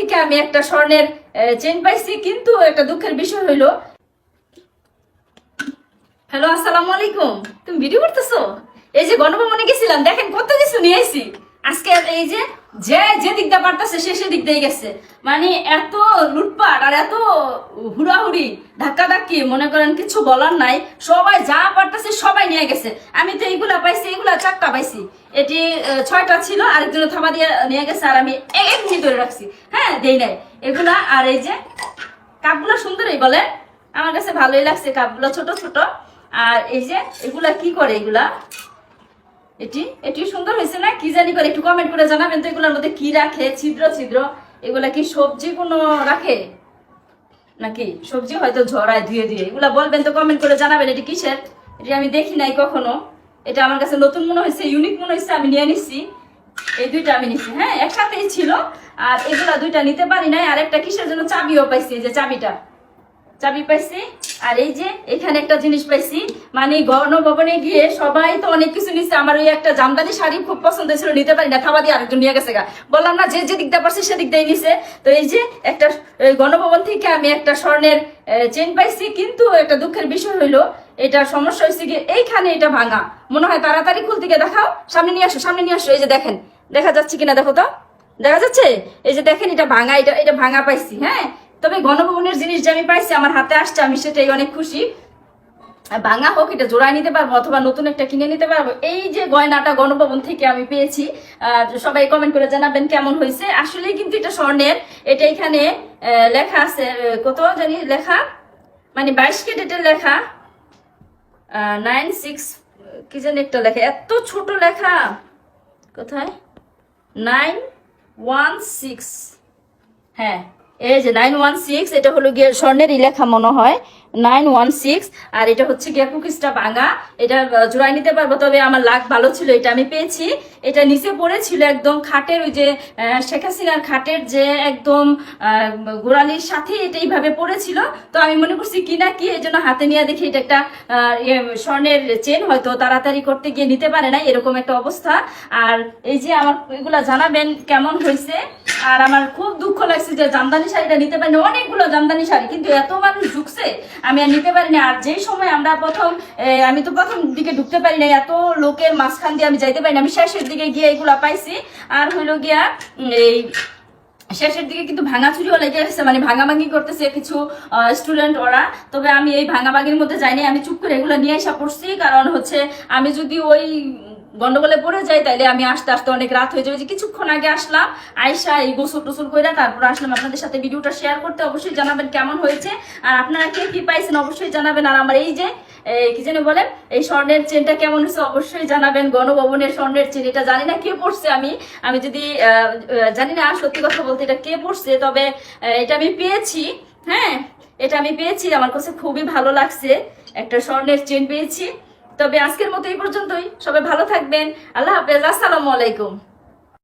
থেকে আমি একটা স্বর্ণের চেন পাইছি, কিন্তু একটা দুঃখের বিষয় হইলো। হ্যালো, আসসালামু আলাইকুম। তুমি ভিডিও করতেছো? এই যে গণভবনে গেছিলাম, দেখেন কত কিছু নিয়ে আইছি আজকে। এই যে যে যে দিকটা পারতেছে সে সে দিক দিয়ে গেছে। মানে এত লুটপাট আর এত হুড়াহুড়ি ধাক্কা ধাক্কি, মনে করেন কিছু বলার নাই। সবাই যা পারতেছে সবাই নিয়ে গেছে। আমি তো এইগুলা পাইছি, এইগুলা 4টা পাইছি। এটি 6টা ছিল, আরেকজন থাবা দিয়ে নিয়ে গেছে, আর আমি এমনি ধরে রাখছি। হ্যাঁ, দেই নাই এগুলা। আর এই যে কাপগুলো সুন্দরই বলে, আমার কাছে ভালোই লাগছে কাপগুলো, ছোট ছোট। আর এই যে এগুলা কি করে, এগুলা এটি এটি সুন্দর হয়েছে না? কি জানি করে, একটু কমেন্ট করে জানাবেন তো এগুলোর মধ্যে কি রাখে। ছিদ্র ছিদ্র, এগুলা কি সবজি কোনো রাখে নাকি? সবজি হয়তো ঝরায় ধুয়ে ধুয়ে, এগুলা বলবেন তো, কমেন্ট করে জানাবেন এটি কিসের। এটি আমি দেখি নাই কখনো, এটা আমার কাছে নতুন মনে হয়েছে, ইউনিক মনে হয়েছে, আমি নিয়ে নিচ্ছি। এই 2টা আমি নিচ্ছি। হ্যাঁ, একসাথেই ছিল। আর এগুলা 2টা নিতে পারি নাই। আর একটা কিসের জন্য চাবিও পাইছি, এই যে চাবি পাইছি। আর এই যে এখানে একটা জিনিস পাইছি, মানে গণভবনে গিয়ে সবাই তো অনেক কিছু নিচ্ছে। আমার ওই একটা জামদানি শাড়ি খুব পছন্দ ছিল, নিতে পারি না, থাবা দিয়ে আরেকজন নিয়ে গেছে গা। বললাম না, যে যে দিকটা পারছে সে দিকটাই নিছে। তো এই যে একটা গণভবন থেকে আমি একটা স্বর্ণের চেন পাইছি, কিন্তু একটা দুঃখের বিষয় হইলো, এটার সমস্যা হয়েছে কি, এইখানে এটা ভাঙা। মনে হয় তাড়াতাড়ি খুলতে গিয়ে, দেখাও, সামনে নিয়ে আসো, সামনে নিয়ে আসো। এই যে দেখেন, দেখা যাচ্ছে কিনা দেখো তো, দেখা যাচ্ছে? এই যে দেখেন, এটা ভাঙা, এটা ভাঙা পাইছি। হ্যাঁ, তবে গণভবনের জিনিস যে আমি পাইছি, আমার হাতে আসছে, আমি সেটাই অনেক খুশি। ভাঙা হোক, এটা জোড়ায় নিতে পারবো অথবা নতুন একটা কিনে নিতে পারবো। এই যে গয়নাটা গণভবন থেকে আমি পেয়েছি, সবাই কমেন্ট করে জানাবেন কেমন হয়েছে। আসলে কিন্তু এটা স্বর্ণের। এটা এখানে লেখা আছে, কত জানি লেখা, মানে 22 ক্যারেটের লেখা, 96 কি জানি একটা লেখা, এত ছোট লেখা, কোথায় 916। হ্যাঁ, এই যে 916, এটা হলো গিয়ে স্বর্ণেরই লেখা মনে হয়, 916। আর এটা হচ্ছে গিয়ে কুকিজটা ভাঙা। এটা জোড়াই নিতে পারবো, তবে আমার লাক ভালো ছিল, এটা আমি পেয়েছি। এটা নিচে পড়েছিল একদম খাটের, ওই যে শেখ হাসিনার খাটের যে একদম গোড়ালির সাথে এটা এইভাবে পড়েছিল। তো আমি মনে করছি কি না কি, এই জন্য হাতে নিয়ে দেখি এটা একটা স্বর্ণের চেন, হয়তো তাড়াতাড়ি করতে গিয়ে নিতে পারে না, এরকম একটা অবস্থা। আর এই যে আমার এগুলা জানাবেন কেমন হয়েছে। আর আমার খুব দুঃখ লাগছে যে জামদানি শাড়িটা নিতে পারিনি। অনেকগুলো জামদানি শাড়ি, কিন্তু এত মানুষ ঢুকছে, আমি আর নিতে পারিনি। আর যেই সময় আমরা আমি তো প্রথম দিকে ঢুকতে পারি না, এত লোকের মাঝখান দিয়ে আমি যাইতে পারি না। আমি শেষের দিকে গিয়ে এগুলা পাইছি। আর হইলো গিয়া এই শেষের দিকে কিন্তু ভাঙাচুরিও লেগে গেছে, মানে ভাঙাভাঙি করতেছে কিছু স্টুডেন্ট ওরা। তবে আমি এই ভাঙাভাঙির মধ্যে যাইনি, আমি চুপ করে এগুলো নিয়ে আসা পড়ছি। কারণ হচ্ছে আমি যদি ওই গন্ডগোলে পড়ে যাই, তাইলে আমি আসতে আসতে অনেক রাত হয়ে যাবে। যে কিছুক্ষণ আগে আসলাম, আয়সা এই গোসল টোসল করে তারপর আসলাম আপনাদের সাথে ভিডিওটা শেয়ার করতে। অবশ্যই জানাবেন কেমন হয়েছে, আর আপনারা কে কি পাইছেন অবশ্যই জানাবেন। আর আমার এই যে কি যেন বলেন, এই স্বর্ণের চেনটা কেমন হয়েছে অবশ্যই জানাবেন। গণভবনের স্বর্ণের চেন, এটা জানি না কে পড়ছে, আমি যদি জানি না, সত্যি কথা বলতে এটা কে পড়ছে। তবে এটা আমি পেয়েছি। হ্যাঁ, এটা আমি পেয়েছি, আমার কাছে খুবই ভালো লাগছে, একটা স্বর্ণের চেন পেয়েছি। তবে আজকের মতো এই পর্যন্তই। সবাই ভালো থাকবেন। আল্লাহ হাফেজ, আসসালামু আলাইকুম।